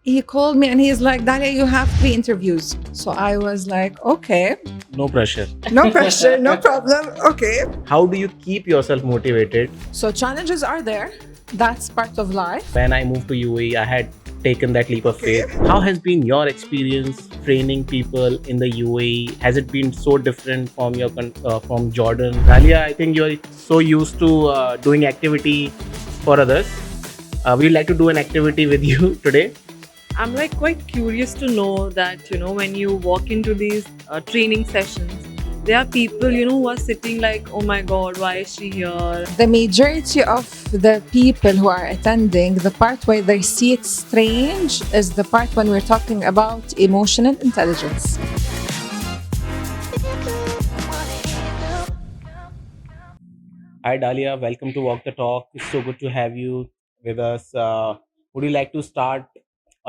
he called me and he's like, Dalia, you have 3 interviews. So I was like, okay, No pressure. no pressure, no problem. Okay. How do you keep yourself motivated? So challenges are there. That's part of life. When I moved to UAE, I had taken that leap of faith. How has been your experience training people in the UAE? Has it been so different from from Jordan? Dalia, I think you're so used to doing activity for others. We'd like to do an activity with you today. I'm like quite curious to know that, when you walk into these training sessions, there are people, who are sitting like, oh my God, why is she here? The majority of the people who are attending, the part where they see it strange is the part when we're talking about emotional intelligence. Hi, Dalia. Welcome to Walk the Talk. It's so good to have you with us. Would you like to start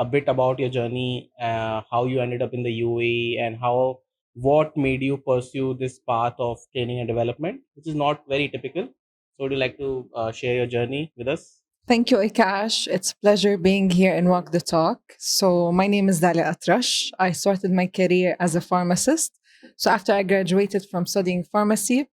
a bit about your journey, how you ended up in the UAE, and what made you pursue this path of training and development, which is not very typical? So, would you like to share your journey with us? Thank you, Ekansh. It's a pleasure being here and Walk the Talk. So, my name is Dalia Issa. I started my career as a pharmacist. So, after I graduated from studying pharmacy,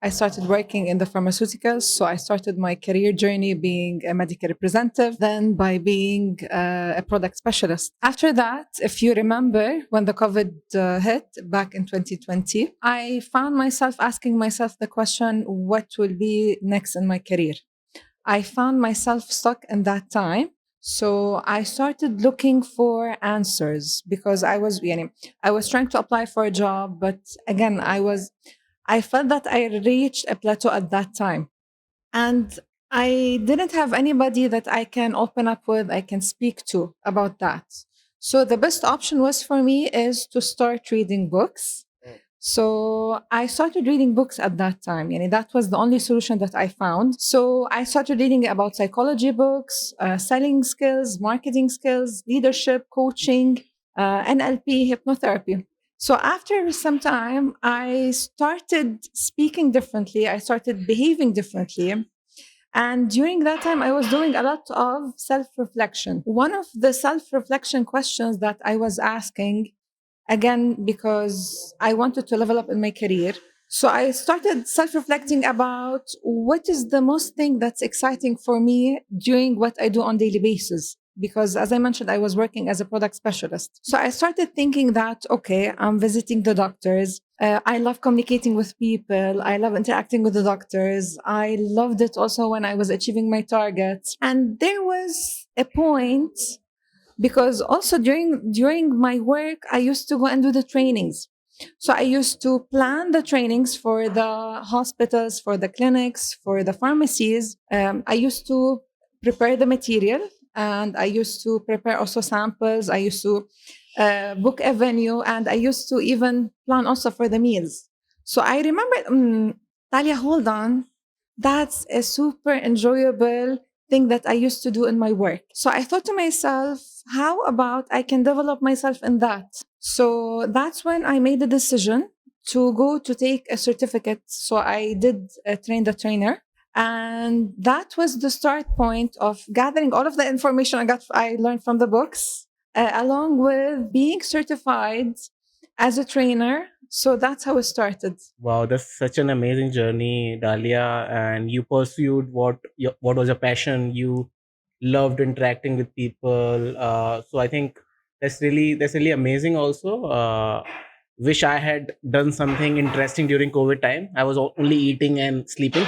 I started working in the pharmaceuticals. So, I started my career journey being a medical representative, then by being a product specialist. After that, if you remember when the COVID hit back in 2020, I found myself asking myself the question, what will be next in my career? I found myself stuck in that time. So I started looking for answers because I was trying to apply for a job, but again, I felt that I reached a plateau at that time. And I didn't have anybody that I can open up with, I can speak to about that. So the best option was for me is to start reading books. So I started reading books at that time. That was the only solution that I found. So I started reading about psychology books, selling skills, marketing skills, leadership, coaching, NLP, hypnotherapy. So after some time, I started speaking differently. I started behaving differently. And during that time, I was doing a lot of self reflection. One of the self reflection questions that I was asking, again, because I wanted to level up in my career. So I started self reflecting about what is the most thing that's exciting for me during what I do on daily basis. Because as I mentioned, I was working as a product specialist. So I started thinking that, okay, I'm visiting the doctors. I love communicating with people. I love interacting with the doctors. I loved it also when I was achieving my targets. And there was a point because also during my work I used to go and do the trainings. So I used to plan the trainings for the hospitals, for the clinics, for the pharmacies. I used to prepare the material, and I used to prepare also samples. I used to book a venue, and I used to even plan also for the meals. So I remember, Talia, hold on, that's a super enjoyable thing that I used to do in my work. So I thought to myself, how about I can develop myself in that? So that's when I made the decision to go to take a certificate. So I did train the trainer. And that was the start point of gathering all of the information I learned from the books, along with being certified as a trainer. So that's how it started. Wow, that's such an amazing journey, Dalia. And you pursued what was your passion. You loved interacting with people. So I think that's really amazing. Also, wish I had done something interesting during COVID time. I was only eating and sleeping.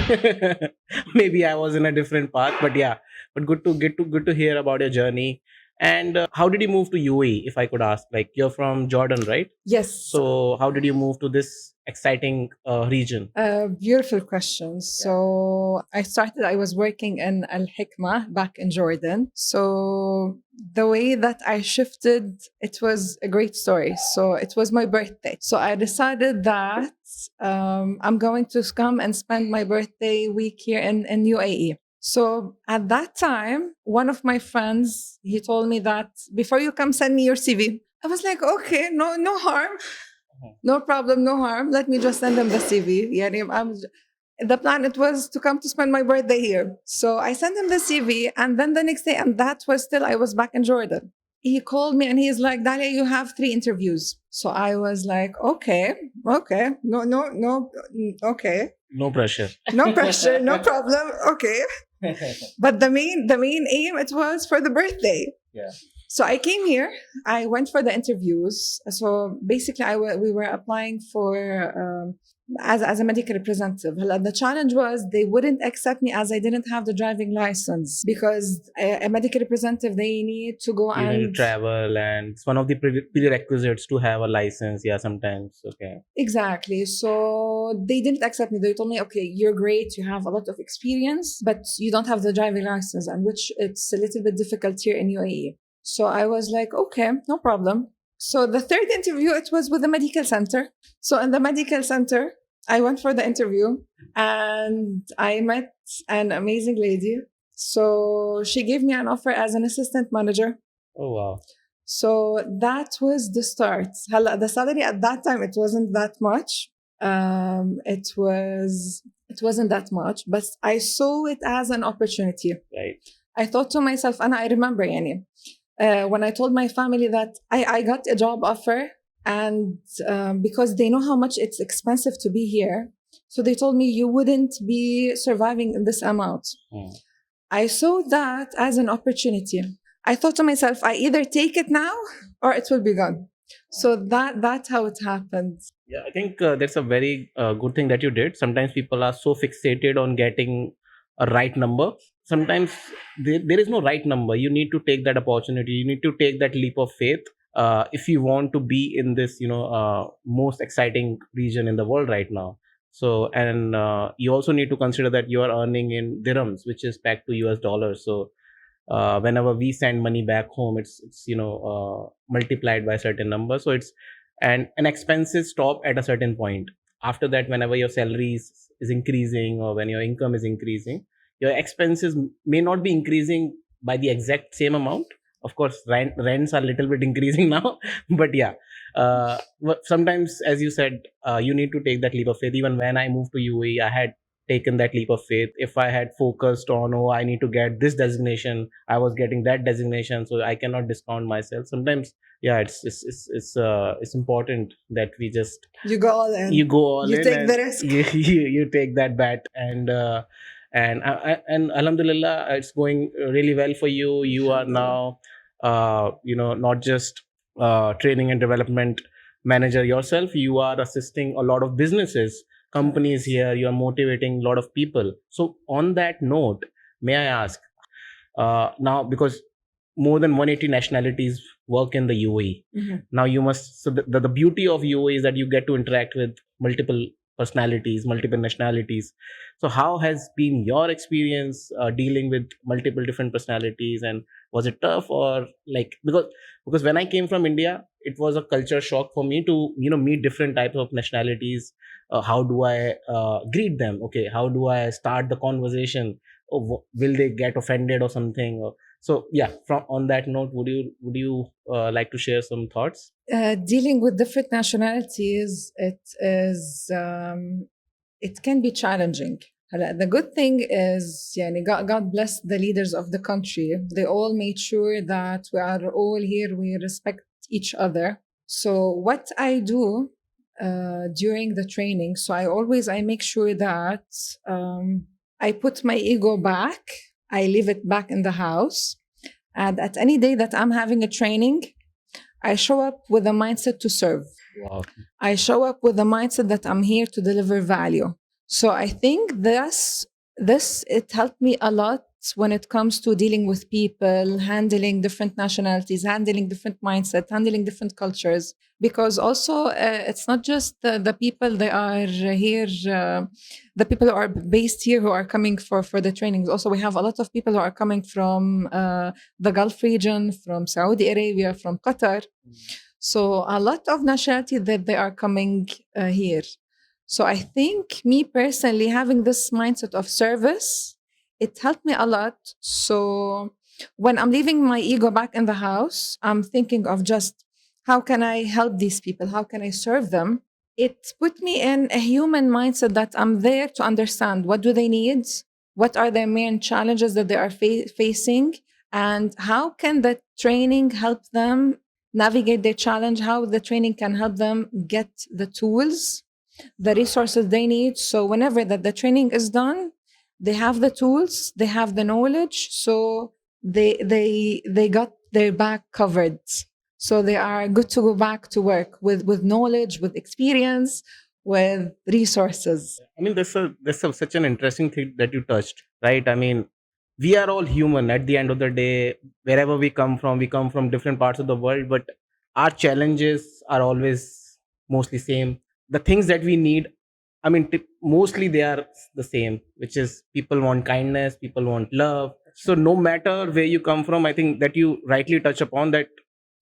Maybe I was in a different path, but yeah. But good to hear about your journey. And how did you move to UAE, if I could ask? Like, you're from Jordan, right? Yes. So how did you move to this exciting region? Beautiful question. So I was working in Al Hikmah back in Jordan. So the way that I shifted, it was a great story. So it was my birthday. So I decided that I'm going to come and spend my birthday week here in UAE. So at that time, one of my friends, he told me that before you come, send me your CV. I was like, okay, no harm. No problem, no harm. Let me just send them the CV. The plan it was to come to spend my birthday here. So I sent him the CV, and then the next day, and that was still I was back in Jordan. he called me and he's like, Dalia, you have 3 interviews. So I was like, okay, no, okay. No pressure. No pressure, no problem. Okay. But the main aim, it was for the birthday. Yeah. So I came here. I went for the interviews. So basically, we were applying for as a medical representative. The challenge was they wouldn't accept me as I didn't have the driving license, because a medical representative, they need to go You need to and travel, and it's one of the prerequisites to have a license. Yeah, sometimes. Okay. exactly. So they didn't accept me. They told me, okay, you're great, you have a lot of experience, but you don't have the driving license, and which it's a little bit difficult here in UAE. So I was like, okay, no problem. So the third interview, it was with the medical center. So in the medical center, I went for the interview and I met an amazing lady. So she gave me an offer as an assistant manager. Oh wow. So that was the start. The salary at that time, it wasn't that much. It wasn't that much, but I saw it as an opportunity. Right. I thought to myself, and I remember, Yani, when I told my family that I got a job offer, and because they know how much it's expensive to be here, so they told me you wouldn't be surviving in this amount. I saw that as an opportunity. I thought to myself, I either take it now or it will be gone. So that's how it happened. Yeah, I think that's a very good thing that you did. Sometimes people are so fixated on getting a right number. Sometimes there is no right number. You need to take that opportunity. You need to take that leap of faith if you want to be in this, most exciting region in the world right now. So, and you also need to consider that you are earning in dirhams, which is back to US dollars. So, whenever we send money back home, it's multiplied by a certain number. So it's and expenses stop at a certain point. After that, whenever your salary is increasing or when your income is increasing, your expenses may not be increasing by the exact same amount. Of course, rents are a little bit increasing now, but yeah. Sometimes, as you said, you need to take that leap of faith. Even when I moved to UAE, I had taken that leap of faith. If I had focused on, oh, I need to get this designation, I was getting that designation, so I cannot discount myself. Sometimes, yeah, it's important that we just You go all in. you go all You in take and the risk. you take that bet, and alhamdulillah, it's going really well for you. You are now not just training and development manager yourself, you are assisting a lot of businesses, companies here, you are motivating a lot of people. So on that note, may I ask, now, because more than 180 nationalities work in the UAE. Now you must, so the beauty of UAE is that you get to interact with multiple personalities, multiple nationalities. So how has been your experience dealing with multiple different personalities, and was it tough, or like, because when I came from India, it was a culture shock for me to meet different types of nationalities. How do I greet them? Okay, how do I start the conversation? Or will they get offended or something? So yeah, from on that note, would you like to share some thoughts? Dealing with different nationalities, it can be challenging. The good thing is, God bless the leaders of the country. They all made sure that we are all here, we respect each other. So what I do during the training, so I make sure that I put my ego back. I leave it back in the house. And at any day that I'm having a training, I show up with a mindset to serve. Wow. I show up with a mindset that I'm here to deliver value. So I think this it helped me a lot when it comes to dealing with people, handling different nationalities, handling different mindsets, handling different cultures. Because also it's not just the people that are here, the people who are based here who are coming for the trainings. Also, we have a lot of people who are coming from the Gulf region, from Saudi Arabia, from Qatar. So a lot of nationality that they are coming here. So I think me personally, having this mindset of service, it helped me a lot. So when I'm leaving my ego back in the house, I'm thinking of just how can I help these people? How can I serve them? It put me in a human mindset that I'm there to understand what do they need, what are their main challenges that they are facing, and how can the training help them navigate their challenge, how the training can help them get the tools, the resources they need. So whenever that the training is done, they have the tools, they have the knowledge, so they got their back covered. So they are good to go back to work with knowledge, with experience, with resources. I mean, such an interesting thing that you touched, right? I mean, we are all human at the end of the day. Wherever we come from different parts of the world, but our challenges are always mostly same. The things that we need, I mean, mostly they are the same, which is people want kindness, people want love. So no matter where you come from, I think that you rightly touch upon that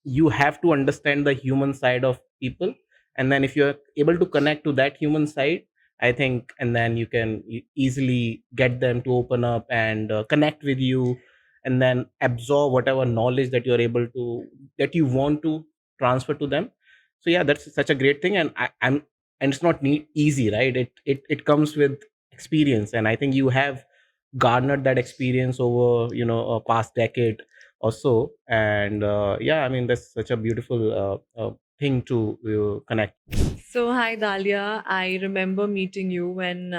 you have to understand the human side of people, and then if you're able to connect to that human side, I think, and then you can easily get them to open up and connect with you, and then absorb whatever knowledge that you're able to, that you want to transfer to them. So yeah, that's such a great thing. And I'm and it's not easy, right? It comes with experience, and I think you have garnered that experience over, a past decade or so. And yeah, I mean, that's such a beautiful thing to connect. So, hi Dalia. I remember meeting you when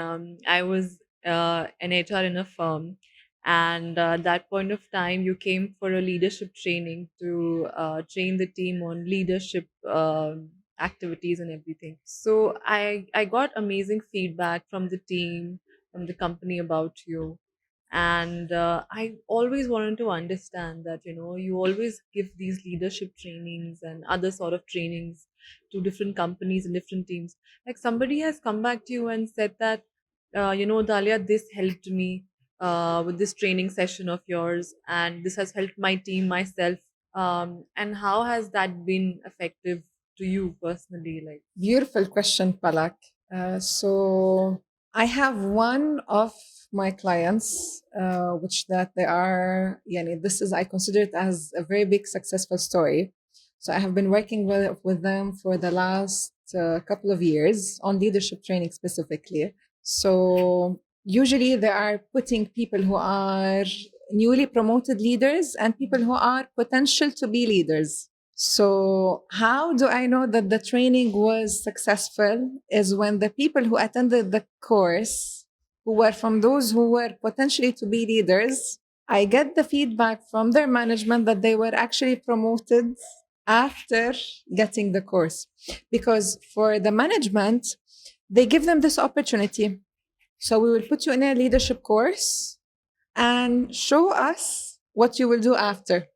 I was an HR in a firm, and that point of time, you came for a leadership training to train the team on leadership activities and everything. So, I got amazing feedback from the team, from the company about you. And I always wanted to understand that, you always give these leadership trainings and other sort of trainings to different companies and different teams. Like somebody has come back to you and said that, Dalia, this helped me with this training session of yours, and this has helped my team, myself. And how has that been effective to you personally? Like, Beautiful question, Palak. So I have one of my clients, which that they are, this is, I consider it as a very big successful story. So I have been working with them for the last couple of years on leadership training specifically. So usually they are putting people who are newly promoted leaders and people who are potential to be leaders. So, how do I know that the training was successful? Is when the people who attended the course, who were from those who were potentially to be leaders, I get the feedback from their management that they were actually promoted after getting the course. Because for the management, they give them this opportunity. So, we will put you in a leadership course and show us what you will do after.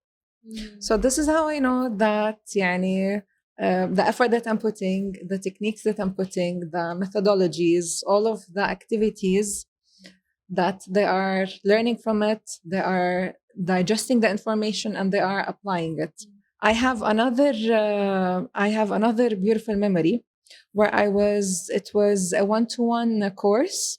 So this is how I know that the effort that I'm putting, the techniques that I'm putting, the methodologies, all of the activities that they are learning from it, they are digesting the information and they are applying it. I have another beautiful memory where it was a one-to-one course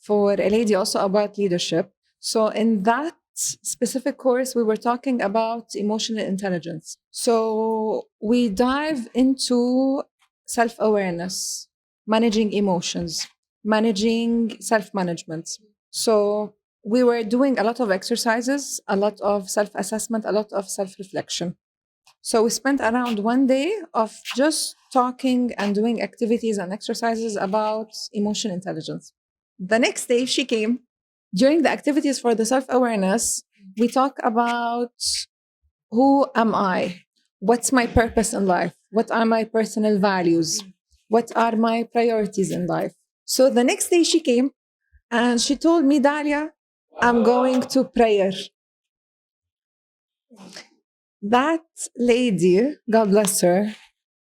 for a lady also about leadership. So in that specific course, we were talking about emotional intelligence. So we dive into self-awareness, managing emotions, managing self-management. So we were doing a lot of exercises, a lot of self-assessment, a lot of self-reflection. So we spent around one day of just talking and doing activities and exercises about emotional intelligence. The next day she came. During the activities for the self-awareness, we talk about who am I? What's my purpose in life? What are my personal values? What are my priorities in life? So the next day she came and she told me, Dalia, I'm going to prayer. That lady, God bless her,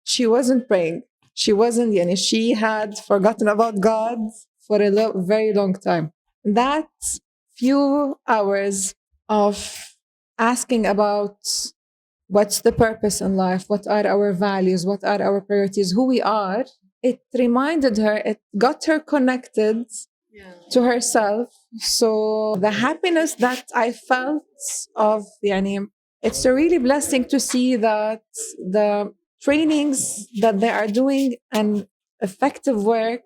she wasn't praying. She wasn't, she had forgotten about God for a very long time. That few hours of asking about what's the purpose in life, what are our values, what are our priorities, who we are, it reminded her, it got her connected to herself. So the happiness that I felt of it's a really blessing to see that the trainings that they are doing an effective work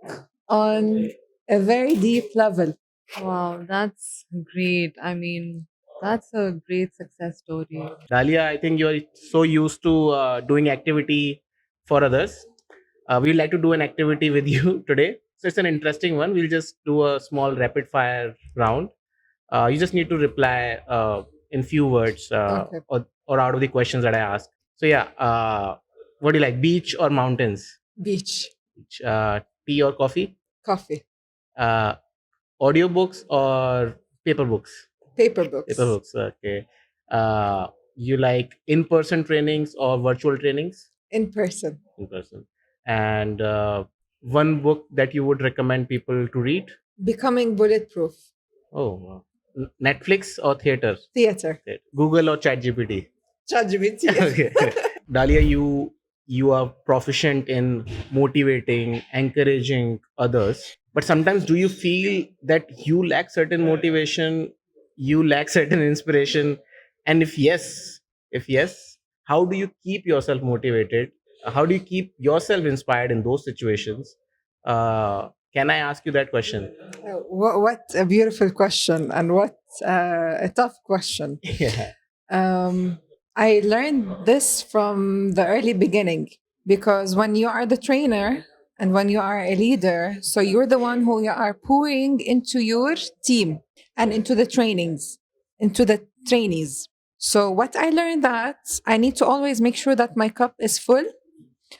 on a very deep level. wow, that's great. I mean, That's a great success story. Dalia, I think you're so used to doing activity for others. We'd like to do an activity with you today. So it's an interesting one. We'll just do a small rapid fire round. You just need to reply in few words Okay. or out of the questions that I ask. So yeah, what do you like, beach or mountains? Beach. Beach. Tea or coffee? Coffee. Uh, Audiobooks or paper books? Paper books. Paper books. Okay. You like in-person trainings or virtual trainings? In person. In person. And one book that you would recommend people to read? Becoming bulletproof. Oh, wow. Netflix or theater? Theater. Google or ChatGPT? ChatGPT. Okay. Dalia, you are proficient in motivating, encouraging others, but sometimes do you feel that you lack certain motivation, you lack certain inspiration, and if yes, how do you keep yourself motivated? How do you keep yourself inspired in those situations? Can I ask you that question? What a beautiful question, and what a tough question. Yeah. I learned this from the early beginning, because when you are the trainer and when you are a leader, so you're the one who you are pouring into your team and into the trainings, into the trainees. So what I learned that I need to always make sure that my cup is full.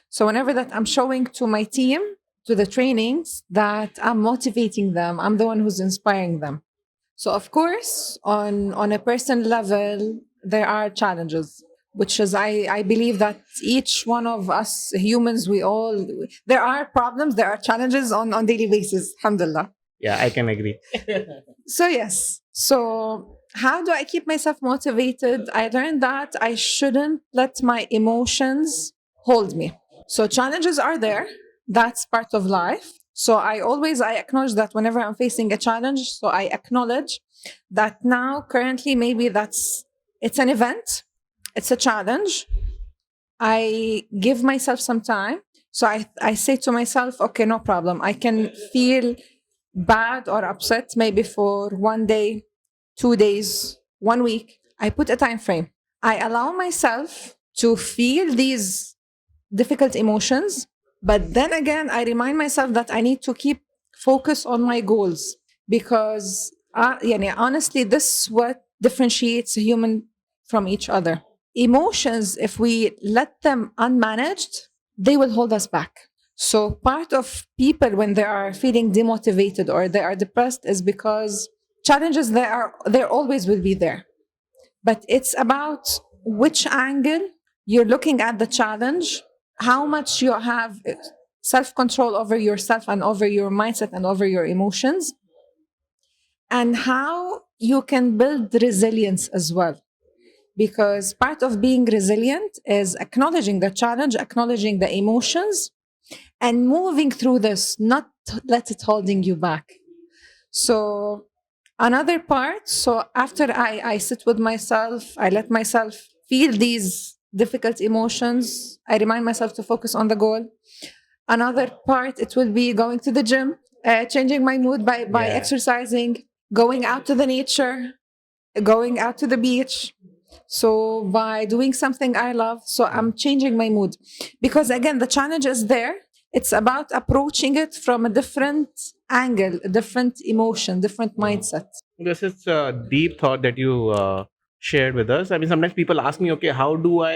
So whenever that I'm showing to my team, to the trainings, that I'm motivating them, I'm the one who's inspiring them. So of course, on a personal level, there are challenges, which is I believe that each one of us humans, there are problems, there are challenges on daily basis. Alhamdulillah. Yeah, I can agree. So yes. So how do I keep myself motivated? I learned that I shouldn't let my emotions hold me. So challenges are there. That's part of life. So I acknowledge that whenever I'm facing a challenge, so I acknowledge that now currently maybe it's an event, it's a challenge. I give myself some time. So I say to myself, okay, no problem. I can feel bad or upset maybe for 1 day, 2 days, 1 week. I put a time frame. I allow myself to feel these difficult emotions, but then again, I remind myself that I need to keep focus on my goals, because honestly, this is what differentiates a human from each other. Emotions, if we let them unmanaged, they will hold us back. So part of people when they are feeling demotivated or they are depressed is because challenges there always will be there. But it's about which angle you're looking at the challenge, how much you have self-control over yourself and over your mindset and over your emotions, and how you can build resilience as well. Because part of being resilient is acknowledging the challenge, acknowledging the emotions, and moving through this, not let it holding you back. So another part, so after I sit with myself, I let myself feel these difficult emotions, I remind myself to focus on the goal. Another part, it will be going to the gym, changing my mood by Yeah. exercising, going out to the nature, going out to the beach. So by doing something I love, so I'm changing my mood. Because again, the challenge is there. It's about approaching it from a different angle, a different emotion, different mindset. This is a deep thought that you shared with us. I mean, sometimes people ask me, okay, how do I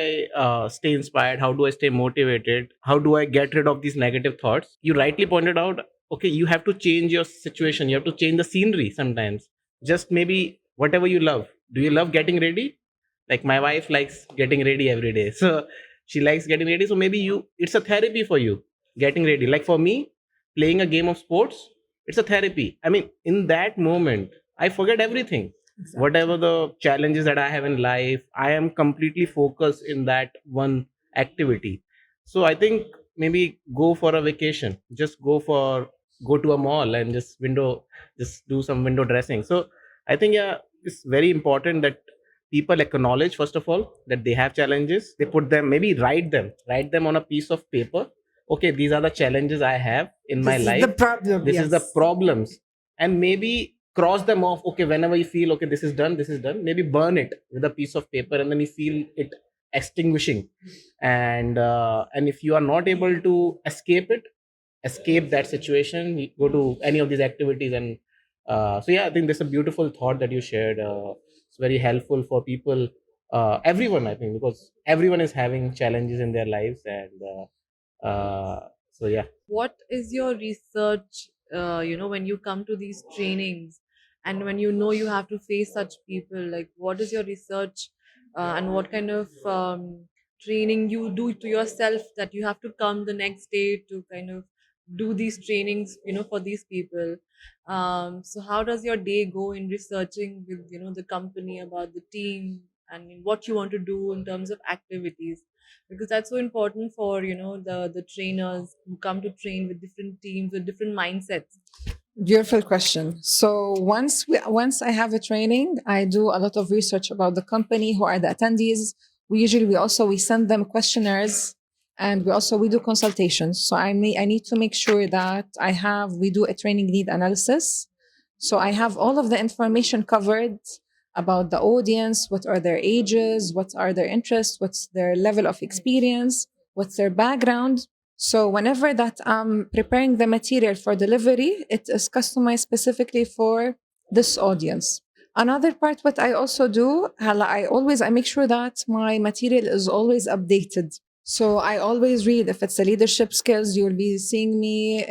stay inspired? How do I stay motivated? How do I get rid of these negative thoughts? You rightly pointed out, okay, you have to change your situation. You have to change the scenery sometimes. Just maybe whatever you love. Do you love getting ready? Like my wife likes getting ready every day. So she likes getting ready. So maybe it's a therapy for you, getting ready. Like for me, playing a game of sports, it's a therapy. I mean, in that moment, I forget everything. Exactly. Whatever the challenges that I have in life, I am completely focused in that one activity. So I think maybe go for a vacation. Just go to a mall and just do some window dressing. So I think yeah, it's very important that people acknowledge first of all that they have challenges. They put them, maybe write them on a piece of paper. Okay, these are the challenges I have in my This is life. the problem. This is the yes. problems, and maybe cross them off. Okay, whenever you feel okay, this is done, this is done, maybe burn it with a piece of paper, and then you feel it extinguishing. And if you are not able to escape that situation, you go to any of these activities. And so yeah, I think that's a beautiful thought that you shared. It's very helpful for people, everyone, I think, because everyone is having challenges in their lives. And so yeah. What is your research, when you come to these trainings and when you know you have to face such people, like what is your research, and what kind of training you do to yourself that you have to come the next day to kind of do these trainings, for these people. So how does your day go in researching with, the company about the team and what you want to do in terms of activities, because that's so important for, the trainers who come to train with different teams with different mindsets. Beautiful question. So once I have a training, I do a lot of research about the company, who are the attendees. We send them questionnaires, and we do consultations. So I need to make sure that we do a training need analysis. So I have all of the information covered about the audience, what are their ages, what are their interests, what's their level of experience, what's their background. So whenever that I'm preparing the material for delivery, it is customized specifically for this audience. Another part, what I also do, I make sure that my material is always updated. So I always read. If it's the leadership skills, you'll be seeing me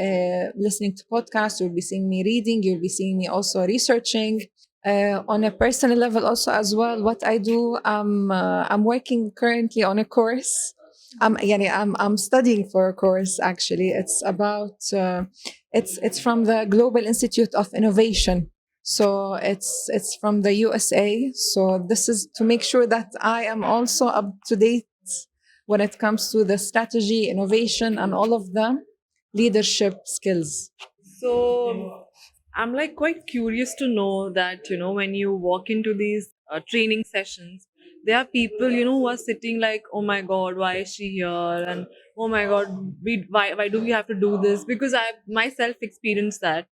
listening to podcasts, you'll be seeing me reading, you'll be seeing me also researching. On a personal level also as well, what I do, I'm working currently on a course. I'm studying for a course actually. It's about it's from the Global Institute of Innovation. So it's from the USA. So this is to make sure that I am also up to date when it comes to the strategy, innovation, and all of the leadership skills. So I'm like quite curious to know that, when you walk into these training sessions, there are people, who are sitting like, oh my God, why is she here? And oh my God, why do we have to do this? Because I myself experienced that.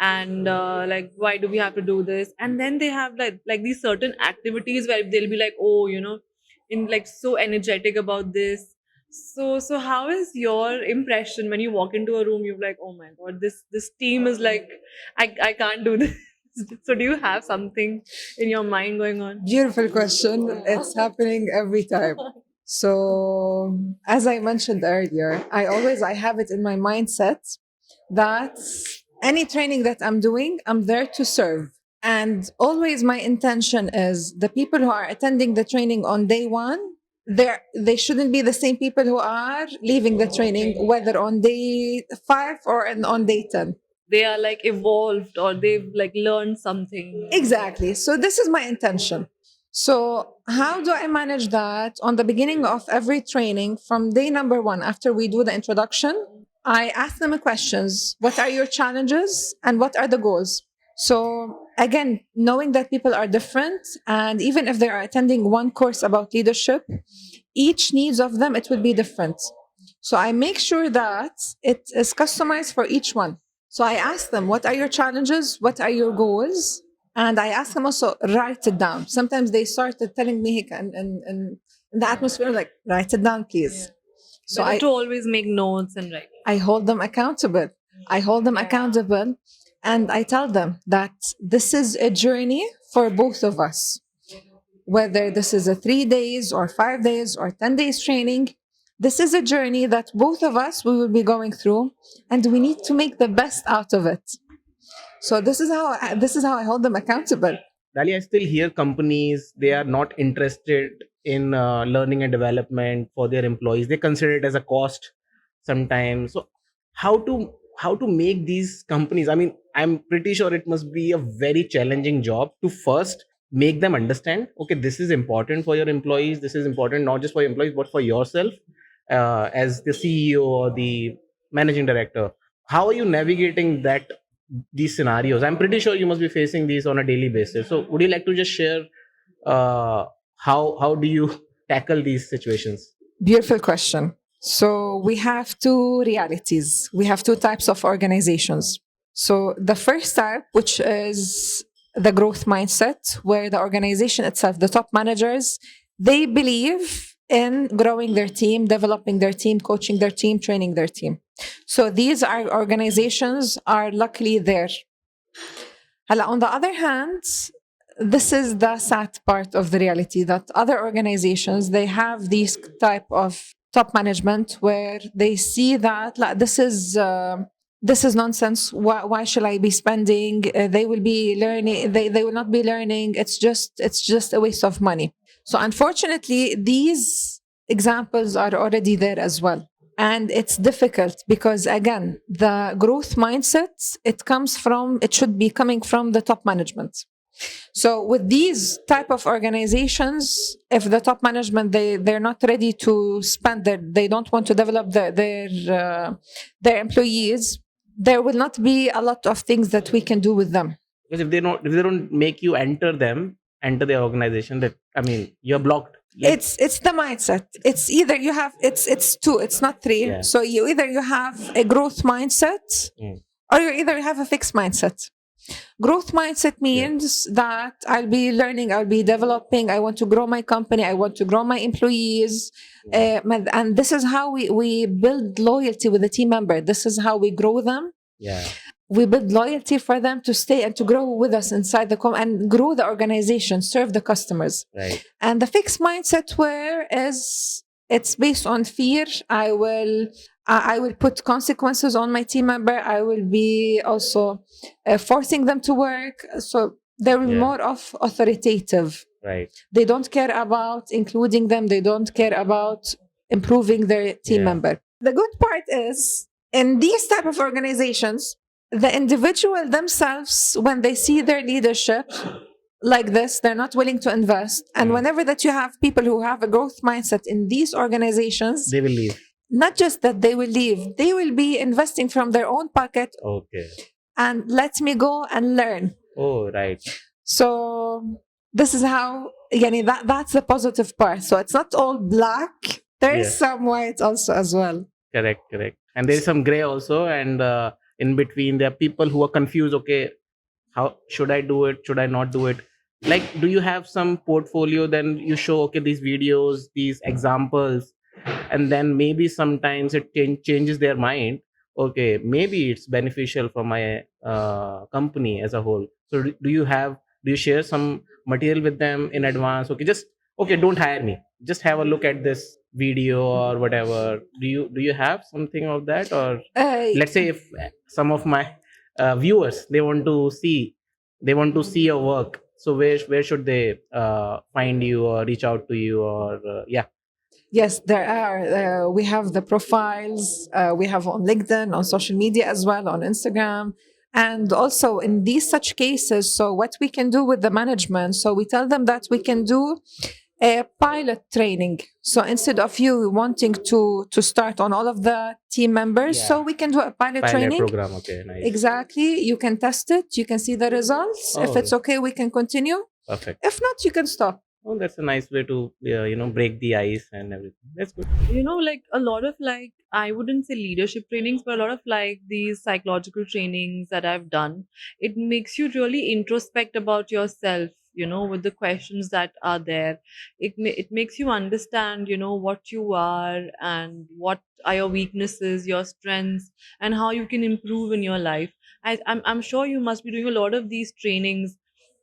And like, why do we have to do this? And then they have like these certain activities where they'll be like, oh, in like so energetic about this. So how is your impression when you walk into a room? You're like, oh my God, this team is like, I can't do this. So do you have something in your mind going on? Beautiful question. It's happening every time. So as I mentioned earlier, I have it in my mindset that any training that I'm doing, I'm there to serve. And always my intention is the people who are attending the training on day one, they shouldn't be the same people who are leaving the training, whether on day 5 or on day 10. They are like evolved or they've like learned something. Exactly. So this is my intention. So how do I manage that? On the beginning of every training, from day number 1, after we do the introduction, I ask them questions. What are your challenges and what are the goals? So again, knowing that people are different, and even if they are attending one course about leadership, each needs of them, it will be different. So I make sure that it is customized for each one. So I ask them, what are your challenges? What are your goals? And I ask them also, write it down. Sometimes they started telling me in the atmosphere, like, write it down, please. Yeah. So Better to always make notes and write. I hold them accountable. And I tell them that this is a journey for both of us. Whether this is a 3 days or 5 days or 10 days training, this is a journey that both of us we will be going through, and we need to make the best out of it. So this is how I hold them accountable. Dalia, I still hear companies, they are not interested in learning and development for their employees. They consider it as a cost sometimes. So how to make these companies, I mean, I'm pretty sure it must be a very challenging job to first make them understand, okay, this is important for your employees. This is important not just for your employees, but for yourself as the CEO or the managing director. How are you navigating these scenarios? I'm pretty sure you must be facing these on a daily basis. So would you like to just share how do you tackle these situations? Beautiful question. So we have two realities. We have two types of organizations. So the first type, which is the growth mindset, where the organization itself, the top managers, they believe in growing their team, developing their team, coaching their team, training their team. So these are organizations are luckily there. On the other hand, this is the sad part of the reality that other organizations, they have these type of top management where they see that like, this is nonsense. Why should I be spending? They will be learning. They will not be learning. It's just a waste of money. So unfortunately, these examples are already there as well. And it's difficult because again, the growth mindset, it should be coming from the top management. So with these type of organizations, if the top management they're not ready to spend they don't want to develop their employees, there will not be a lot of things that we can do with them. Because if they don't make you enter their organization, that I mean, you're blocked. It's the mindset. It's either you have it's two. It's not three. Yeah. So you have a growth mindset, or you either have a fixed mindset. Growth mindset means that I'll be learning, I'll be developing. I want to grow my company. I want to grow my employees, and this is how we build loyalty with the team member. This is how we grow them. Yeah. We build loyalty for them to stay and to grow with us inside and grow the organization, serve the customers. Right. And the fixed mindset where is it's based on fear. I will put consequences on my team member. I will be also forcing them to work. So they're more of authoritative. Right. They don't care about including them. They don't care about improving their team member. The good part is in these type of organizations, the individual themselves, when they see their leadership like this, they're not willing to invest. And whenever that you have people who have a growth mindset in these organizations, they will leave. Not just that they will leave, they will be investing from their own pocket. Okay. And let me go and learn. Oh, right. So this is how, that's the positive part. So it's not all black. There is some white also as well. Correct. And there is some gray also. And in between, there are people who are confused. Okay, how should I do it? Should I not do it? Like, do you have some portfolio? Then you show, okay, these videos, these examples, and then maybe sometimes it changes their mind. Okay, maybe it's beneficial for my company as a whole. So do you share some material with them in advance? Okay, don't hire me. Just have a look at this video or whatever. Do you have something of that? Or let's say if some of my viewers, they want to see your work, so where should they find you or reach out to you? Or Yes, there are. We have the profiles. We have on LinkedIn, on social media as well, on Instagram. And also in these such cases, so what we can do with the management, so we tell them that we can do a pilot training. So instead of you wanting to start on all of the team members, so we can do a pilot training program. Okay, nice. Exactly. You can test it. You can see the results. If it's okay, we can continue. Perfect. If not, you can stop. Oh, that's a nice way to break the ice and everything. That's good. Like a lot of I wouldn't say leadership trainings, but a lot of these psychological trainings that I've done, it makes you really introspect about yourself, with the questions that are there. It makes you understand, what you are and what are your weaknesses, your strengths, and how you can improve in your life. I'm sure you must be doing a lot of these trainings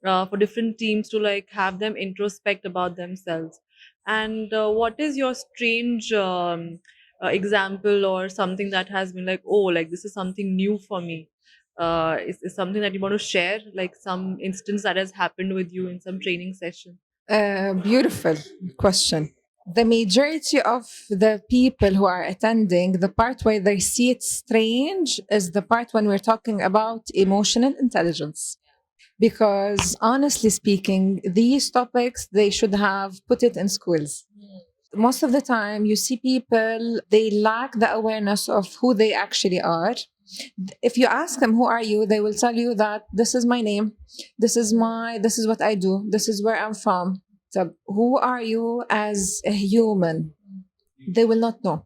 for different teams to have them introspect about themselves. And what is your strange example or something that has been this is something new for me? Is something that you want to share, like some instance that has happened with you in some training session? Beautiful question. The majority of the people who are attending, the part where they see it strange is the part when we're talking about emotional intelligence. Because honestly speaking, these topics, they should have put it in schools. Most of the time you see people, they lack the awareness of who they actually are. If you ask them, who are you? They will tell you that this is my name. This is what I do. This is where I'm from. So who are you as a human? They will not know.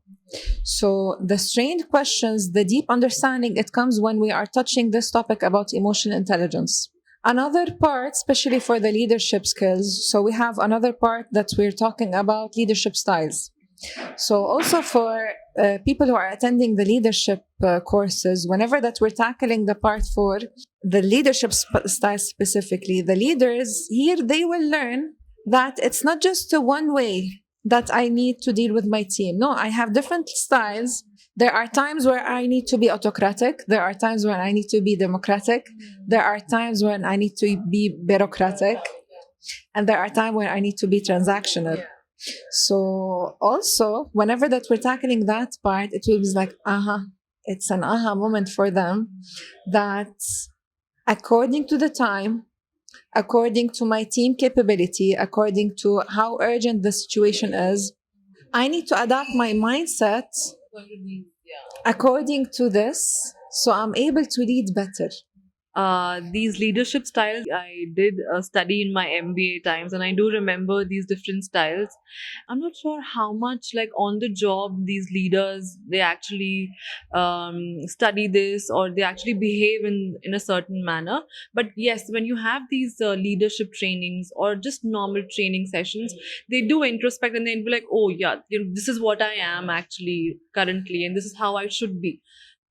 So the strained questions, the deep understanding, it comes when we are touching this topic about emotional intelligence. Another part, especially for the leadership skills, so we have another part that we're talking about leadership styles. So also for people who are attending the leadership courses, whenever that we're tackling the part for the leadership style specifically, the leaders here, they will learn that it's not just a one way that I need to deal with my team. No, I have different styles. There are times where I need to be autocratic. There are times when I need to be democratic. There are times when I need to be bureaucratic. And there are times when I need to be transactional. So also, whenever that we're tackling that part, it will be like, it's an aha moment for them that according to the time, according to my team capability, according to how urgent the situation is, I need to adapt my mindset according to this so I'm able to lead better. These leadership styles I did study in my MBA times, and I do remember these different styles. I'm not sure how much, like, on the job, these leaders they actually study this, or they actually behave in a certain manner. But yes, when you have these leadership trainings or just normal training sessions, they do introspect and they'll be like, oh yeah, this is what I am actually currently, and this is how I should be.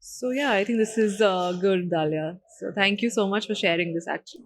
So yeah, I think this is good, Dalia. So thank you so much for sharing this. Actually,